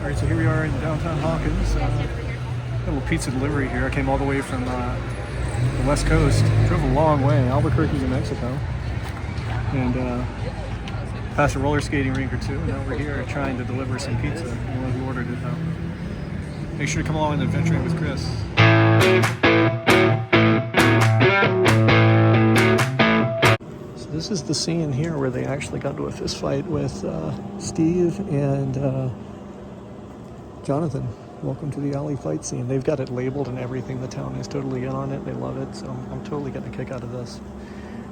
Alright, so here we are in downtown Hawkins. A little pizza delivery here. I came all the way from the west coast. Drove a long way, Albuquerque, New Mexico. And past a roller skating rink or two. Now we're here trying to deliver some pizza. I don't know who ordered it though. Make sure to come along and adventuring with Chris. So this is the scene here where they actually got into a fist fight with Steve and Jonathan. Welcome to the alley fight scene. They've got it labeled and everything. The town is totally in on it. They love it. So I'm totally getting a kick out of this.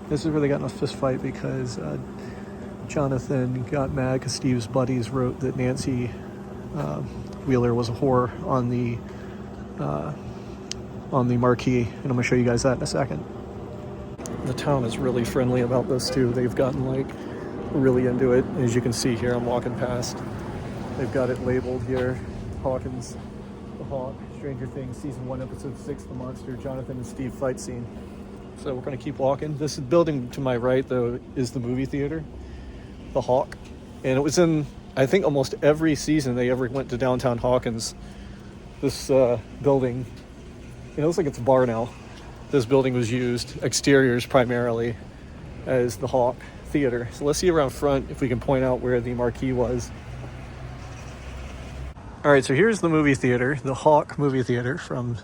This is where they got in a fist fight because Jonathan got mad because Steve's buddies wrote that Nancy Wheeler was a whore on the marquee, and I'm gonna show you guys that in a second. The town is really friendly about this too. They've gotten like really into it. As you can see here, I'm walking past. They've got it labeled here. Hawkins, the Hawk, Stranger Things, Season 1, Episode 6, The Monster, Jonathan and Steve fight scene. So we're going to keep walking. This building to my right, though, is the movie theater, the Hawk. And it was in, I think, almost every season they ever went to downtown Hawkins. This building, it looks like it's a bar now. This building was used, exteriors primarily, as the Hawk Theater. So let's see around front if we can point out where the marquee was. All right, so here's the movie theater, the Hawk movie theater from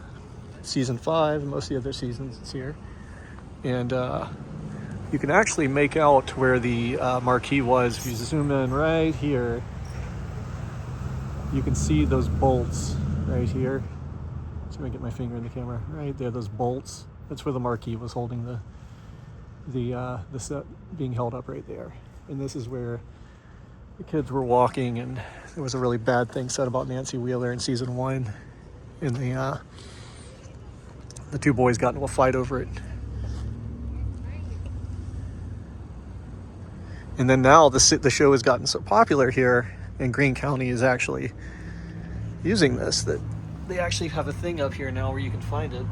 season 5. Most of the other seasons it's here. And you can actually make out where the marquee was. If you zoom in right here, you can see those bolts right here. So I'm gonna get my finger in the camera. Right there, those bolts. That's where the marquee was holding the set being held up right there. And this is where the kids were walking, and there was a really bad thing said about Nancy Wheeler in season 1. And the two boys got into a fight over it. And then now the show has gotten so popular here, and Greene County is actually using this, that they actually have a thing up here now where you can find it.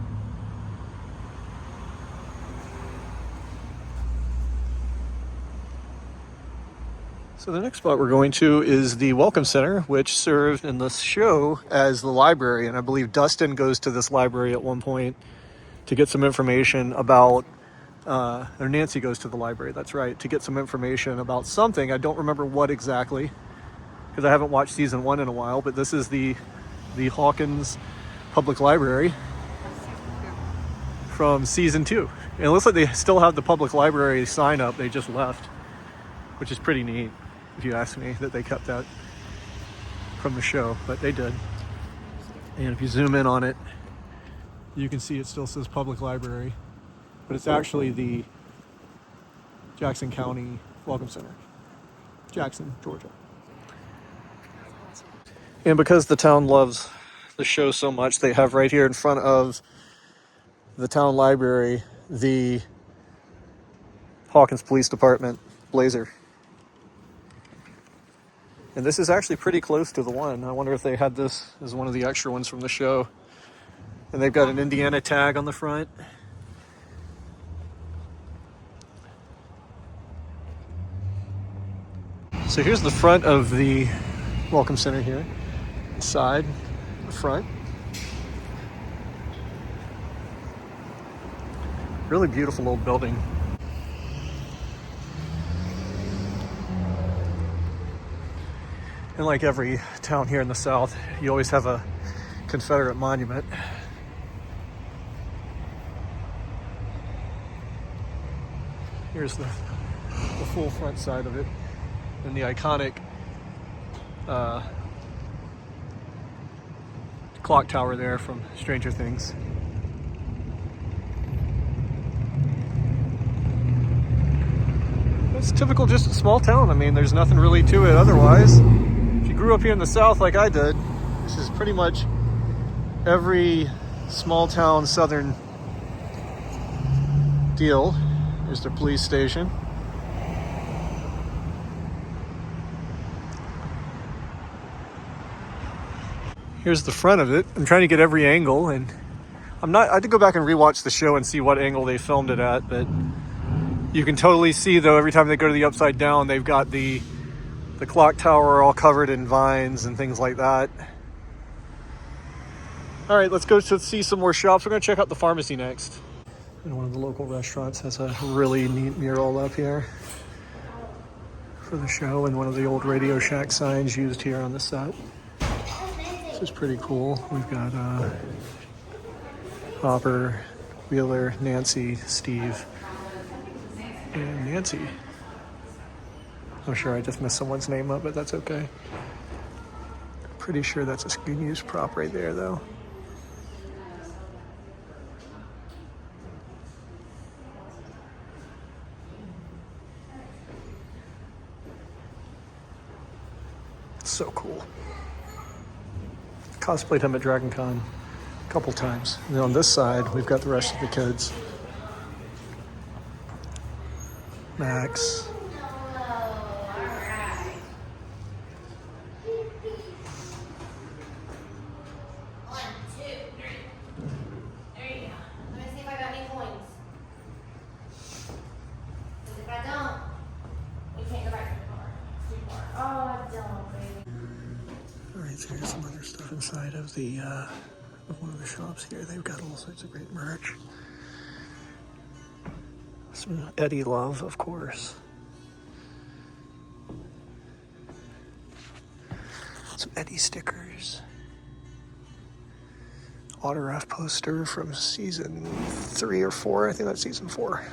So the next spot we're going to is the Welcome Center, which served in the show as the library. And I believe Dustin goes to this library at one point to get some information about, or Nancy goes to the library, that's right, to get some information about something. I don't remember what exactly, because I haven't watched season 1 in a while, but this is the Hawkins Public Library from season 2. And it looks like they still have the public library sign up. They just left, which is pretty neat, if you ask me, that they kept that from the show, but they did. And if you zoom in on it, you can see it still says Public Library, but it's actually the Jackson County Welcome Center, Jackson, Georgia. And because the town loves the show so much, they have right here in front of the town library the Hawkins Police Department blazer. And this is actually pretty close to the one. I wonder if they had this as one of the extra ones from the show. And they've got an Indiana tag on the front. So here's the front of the Welcome Center here. The side, the front. Really beautiful old building. And like every town here in the South, you always have a Confederate monument. Here's the full front side of it, and the iconic clock tower there from Stranger Things. It's typical, just a small town. I mean, there's nothing really to it otherwise. If you grew up here in the South like I did, this is pretty much every small town southern deal. Here's the police station. Here's the front of it. I'm trying to get every angle, and I had to go back and rewatch the show and see what angle they filmed it at, but you can totally see, though, every time they go to the upside down, they've got the The clock tower all covered in vines and things like that. All right, let's go to see some more shops. We're gonna check out the pharmacy next. And one of the local restaurants has a really neat mural up here for the show, and one of the old Radio Shack signs used here on the set. This is pretty cool. We've got Hopper, Wheeler, Nancy, Steve, and Nancy. I'm sure I just messed someone's name up, but that's okay. Pretty sure that's a screen use prop right there, though. So cool. Cosplayed him at Dragon Con a couple times. And then on this side, we've got the rest of the kids. Max. So here's some other stuff inside of the of one of the shops here. They've got all sorts of great merch. Some Eddie love, of course. Some Eddie stickers. Autograph poster from season 3 or 4. I think that's season 4.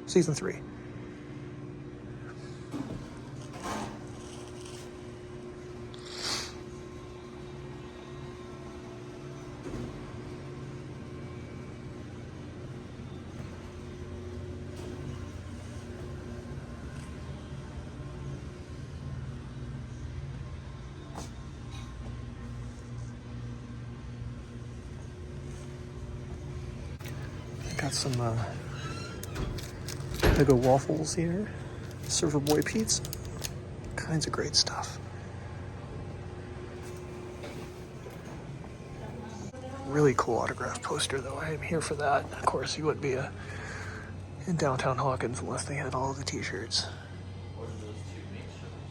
Season 3. Got some Lego waffles here, Server Boy pizza, kinds of great stuff. Really cool autograph poster, though. I am here for that. Of course, you wouldn't be in downtown Hawkins unless they had all of the t-shirts.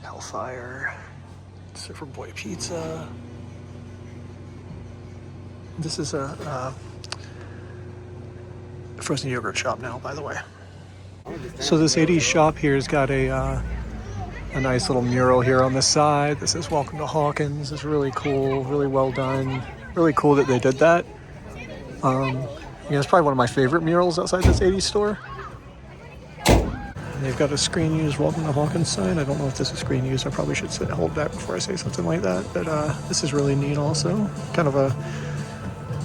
Hellfire, Server Boy pizza. This is a frozen yogurt shop now, by the way. So this 80s shop here has got a nice little mural here on the side that says "Welcome to Hawkins." It's really cool, really well done. Really cool that they did that. It's probably one of my favorite murals outside this 80s store. They've got a screen use "Welcome to Hawkins" sign. I don't know if this is screen use. I probably should hold back before I say something like that. But this is really neat also. Kind of a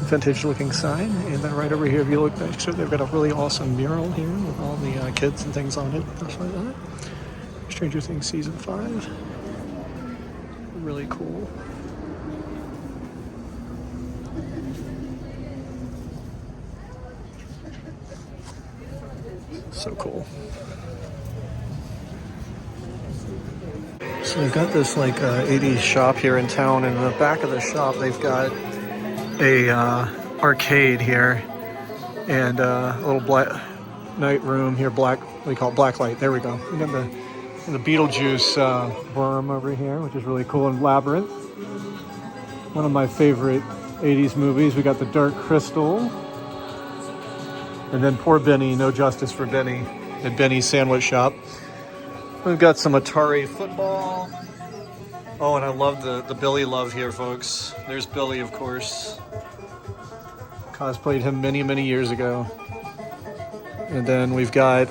vintage looking sign. And then right over here, if you look next to it, they've got a really awesome mural here with all the kids and things on it. Stuff like that. Stranger Things season 5. Really cool. So cool. So they've got this 80s shop here in town. In the back of the shop, they've got a arcade here and a little black night room here. What do you call it? Black light. There we go. We got the Beetlejuice worm over here, which is really cool, and Labyrinth. One of my favorite 80s movies. We got the Dark Crystal. And then poor Benny, no justice for Benny at Benny's Sandwich Shop. We've got some Atari football. Oh, and I love the Billy love here, folks. There's Billy, of course. Cosplayed him many, many years ago. And then we've got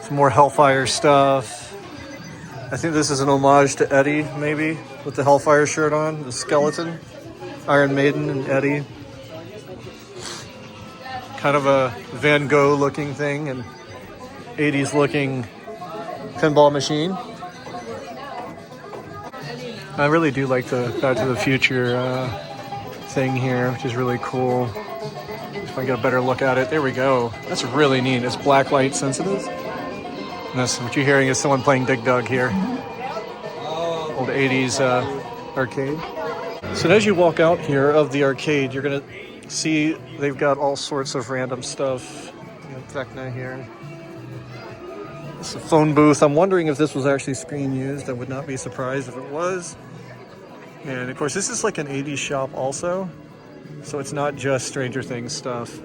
some more Hellfire stuff. I think this is an homage to Eddie, maybe, with the Hellfire shirt on, the skeleton. Iron Maiden and Eddie. Kind of a Van Gogh looking thing and 80s looking pinball machine. I really do like the Back to the Future thing here, which is really cool. If I get a better look at it, there we go. That's really neat. It's black light sensitive. And that's what you're hearing is someone playing Dig Dug here. Old 80s arcade. So as you walk out here of the arcade, you're gonna see they've got all sorts of random stuff. You know, Vecna here. It's a phone booth. I'm wondering if this was actually screen used. I would not be surprised if it was. And of course, this is like an 80s shop also. So it's not just Stranger Things stuff.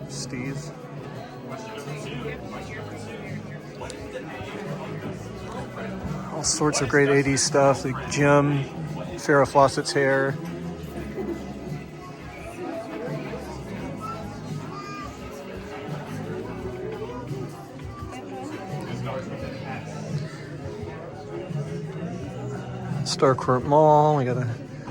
Steve's. All sorts of great 80s stuff. Like Jim, Farrah Fawcett's hair. Starcourt Mall. We got a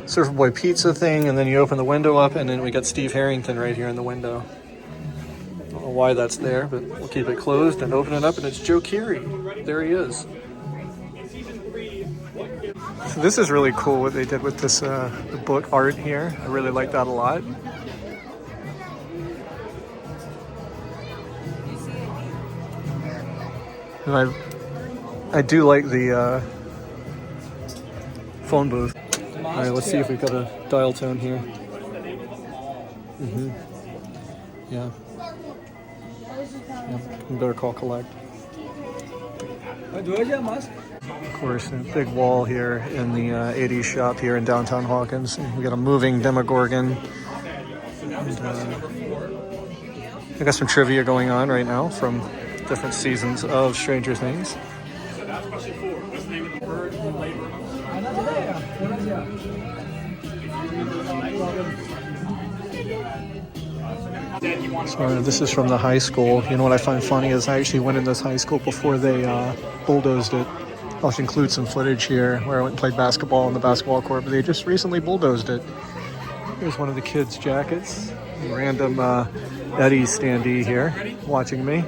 Surfer Boy pizza thing, and then you open the window up, and then we got Steve Harrington right here in the window. I don't know why that's there, but we'll keep it closed and open it up, and it's Joe Keery. There he is. So this is really cool what they did with this the book art here. I really like that a lot. And I do like the phone booth. All right, let's see if we've got a dial tone here. Yeah. We better call collect. Of course, a big wall here in the 80s shop here in downtown Hawkins. We got a moving Demogorgon. And, I got some trivia going on right now from different seasons of Stranger Things. So this is from the high school. You know what I find funny is I actually went in this high school before they bulldozed it. I'll include some footage here where I went and played basketball on the basketball court, but they just recently bulldozed it. Here's one of the kids' jackets. Random Eddie standee here watching me.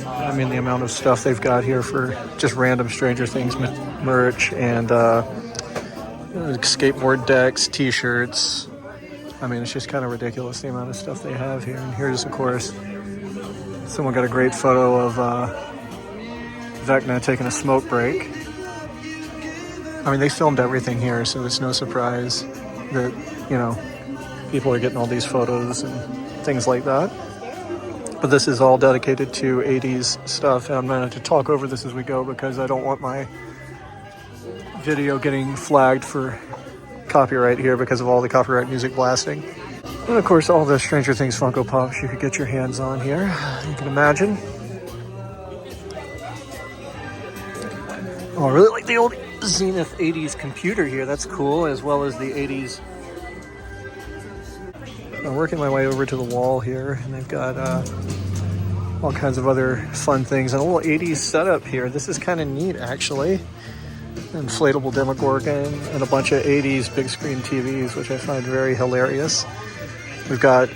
I mean, the amount of stuff they've got here for just random Stranger Things merch and skateboard decks, t-shirts. I mean, it's just kind of ridiculous the amount of stuff they have here. And here's, of course, someone got a great photo of Vecna taking a smoke break. I mean, they filmed everything here, so it's no surprise that, you know, people are getting all these photos and things like that. But this is all dedicated to 80s stuff, and I'm going to talk over this as we go because I don't want my video getting flagged for copyright here because of all the copyright music blasting. And of course, all the Stranger Things Funko Pops you could get your hands on here, you can imagine. Oh, I really like the old Zenith 80s computer here. That's cool, as well as the 80s. I'm working my way over to the wall here, and they've got all kinds of other fun things and a little 80s setup here. This is kind of neat, actually. Inflatable Demogorgon and a bunch of 80s big screen TVs, which I find very hilarious. We've got,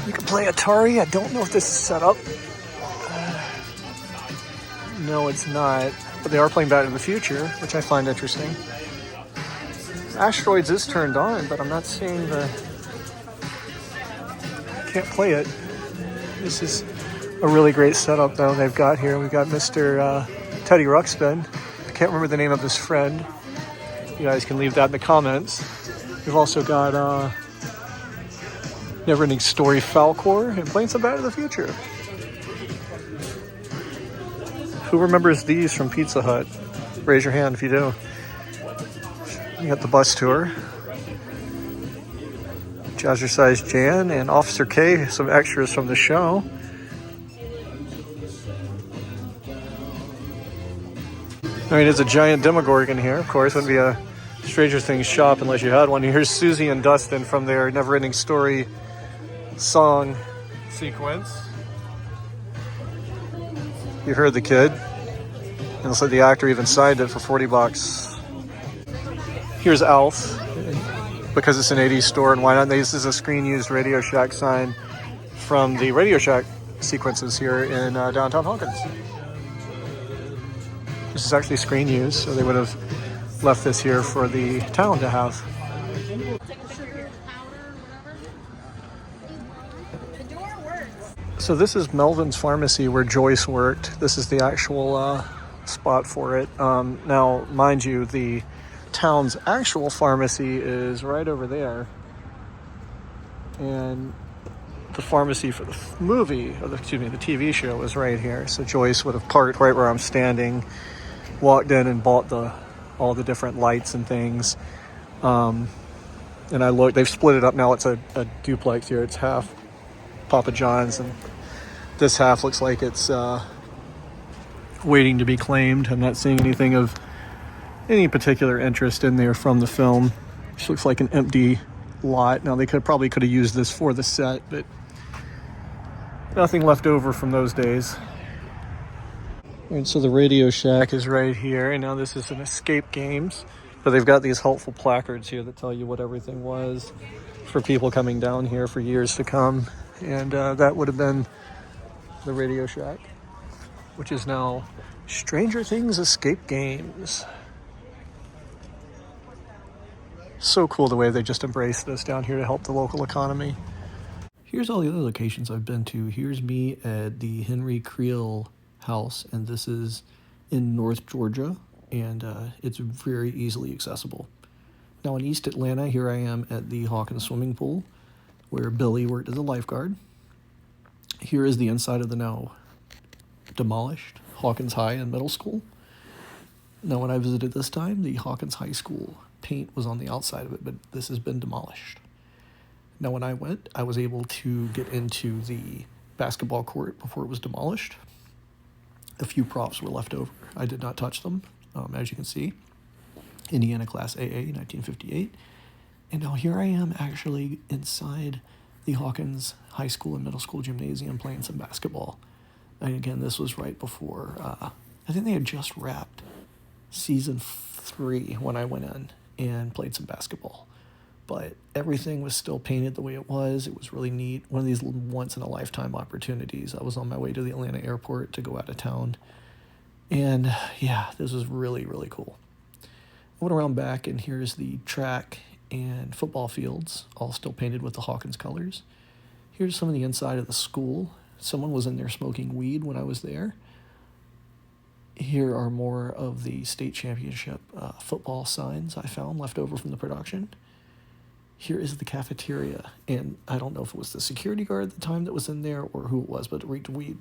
you can play Atari. I don't know if this is set up. No, it's not, but they are playing Back to the Future, which I find interesting. Asteroids is turned on, but I'm not seeing the, can't play it. This is a really great setup though they've got here. We've got Mr. Teddy Ruxpin. I can't remember the name of his friend. You guys can leave that in the comments. We've also got Neverending Story Falcor and playing some Back to the Future. Who remembers these from Pizza Hut? Raise your hand if you do. You got the bus tour. Jazzercise Jan and Officer K, some extras from the show. I mean, it's a giant Demogorgon here. Of course, wouldn't be a Stranger Things shop unless you had one. Here's Susie and Dustin from their Neverending Story song sequence. You heard the kid. And looks like the actor even signed it for $40. Here's Alf, because it's an 80s store, and why not? This is a screen-used Radio Shack sign from the Radio Shack sequences here in downtown Hawkins. This is actually screen-used, so they would have left this here for the town to have. So this is Melvin's Pharmacy where Joyce worked. This is the actual spot for it. Now, mind you, the town's actual pharmacy is right over there. And the pharmacy for the movie, or the TV show was right here. So Joyce would have parked right where I'm standing, walked in and bought all the different lights and things. And I looked, they've split it up now. It's a duplex here. It's half Papa John's, and this half looks like it's waiting to be claimed. I'm not seeing anything of any particular interest in there from the film. This looks like an empty lot. Now they probably could have used this for the set, but nothing left over from those days. And so the Radio Shack is right here, and now this is an Escape Games, but they've got these helpful placards here that tell you what everything was for people coming down here for years to come. And that would have been the Radio Shack, which is now Stranger Things Escape Games. So cool the way they just embraced this down here to help the local economy. Here's all the other locations I've been to. Here's me at the Henry Creel house, and this is in North Georgia, and it's very easily accessible. Now in East Atlanta, here I am at the Hawkins swimming pool, where Billy worked as a lifeguard. Here is the inside of the now demolished Hawkins High and Middle School. Now when I visited this time, the Hawkins High School paint was on the outside of it, but this has been demolished. Now when I went, I was able to get into the basketball court before it was demolished. A few props were left over. I did not touch them, as you can see. Indiana Class AA, 1958. And now here I am actually inside the Hawkins High School and Middle School gymnasium playing some basketball. And again, this was right before, I think they had just wrapped season 3 when I went in and played some basketball. But everything was still painted the way it was. It was really neat. One of these once-in-a-lifetime opportunities. I was on my way to the Atlanta airport to go out of town. And yeah, this was really, really cool. I went around back, and here's the track and football fields, all still painted with the Hawkins colors. Here's some of the inside of the school. Someone was in there smoking weed when I was there. Here are more of the state championship football signs I found left over from the production. Here is the cafeteria, and I don't know if it was the security guard at the time that was in there or who it was, but it reeked of weed.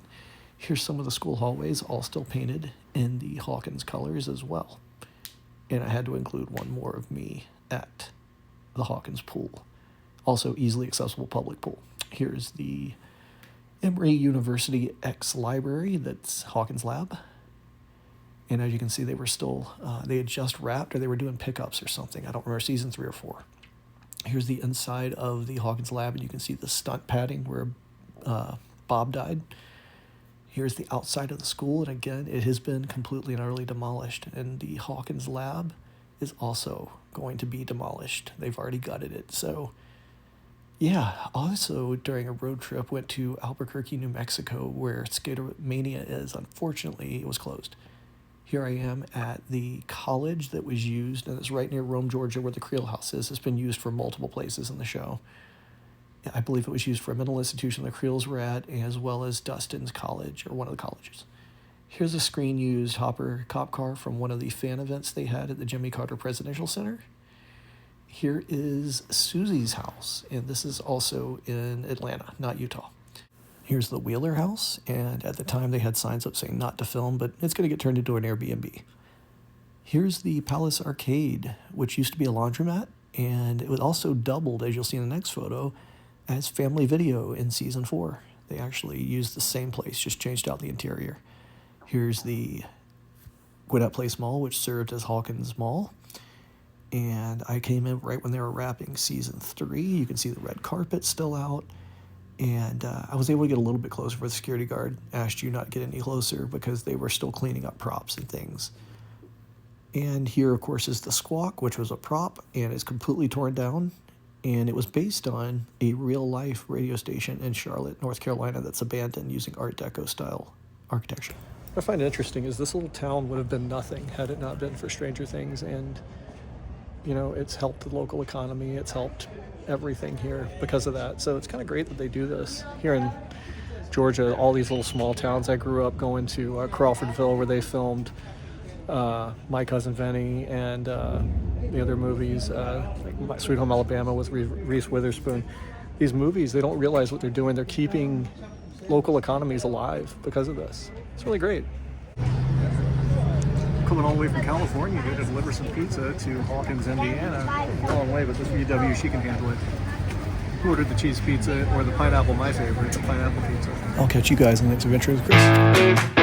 Here's some of the school hallways, all still painted in the Hawkins colors as well. And I had to include one more of me at the Hawkins pool. Also easily accessible public pool. Here's the Emory University X library, that's Hawkins Lab. And as you can see, they were still, they had just wrapped, or they were doing pickups or something. I don't remember, season 3 or 4. Here's the inside of the Hawkins Lab, and you can see the stunt padding where Bob died. Here's the outside of the school, and again, it has been completely and utterly demolished. And the Hawkins Lab is also going to be demolished. They've already gutted it. So, yeah, also during a road trip, went to Albuquerque, New Mexico, where Skatermania is. Unfortunately, it was closed. Here I am at the college that was used, and it's right near Rome, Georgia, where the Creel House is. It's been used for multiple places in the show. I believe it was used for a mental institution the Creels were at, as well as Dustin's college, or one of the colleges. Here's a screen-used Hopper cop car from one of the fan events they had at the Jimmy Carter Presidential Center. Here is Susie's house, and this is also in Atlanta, not Utah. Here's the Wheeler house, and at the time they had signs up saying not to film, but it's going to get turned into an Airbnb. Here's the Palace Arcade, which used to be a laundromat, and it was also doubled, as you'll see in the next photo, as Family Video in season 4. They actually used the same place, just changed out the interior. Here's the Gwinnett Place Mall, which served as Hawkins Mall. And I came in right when they were wrapping season 3. You can see the red carpet still out. And I was able to get a little bit closer, for the security guard asked you not to get any closer because they were still cleaning up props and things. And here, of course, is the Squawk, which was a prop and is completely torn down. And it was based on a real-life radio station in Charlotte, North Carolina, that's abandoned using Art Deco-style architecture. What I find interesting is this little town would have been nothing had it not been for Stranger Things, and you know, it's helped the local economy, it's helped everything here because of that. So it's kind of great that they do this here in Georgia. All these little small towns. I grew up going to Crawfordville, where they filmed My Cousin Vinny and the other movies, like Sweet Home Alabama with Reese Witherspoon. these movies, they don't realize what they're doing. They're keeping local economies alive because of this. It's really great. Coming all the way from California here to deliver some pizza to Hawkins, Indiana. A long way, but this VW, she can handle it. Ordered the cheese pizza or the pineapple, my favorite, the pineapple pizza. I'll catch you guys in the next adventure with Chris.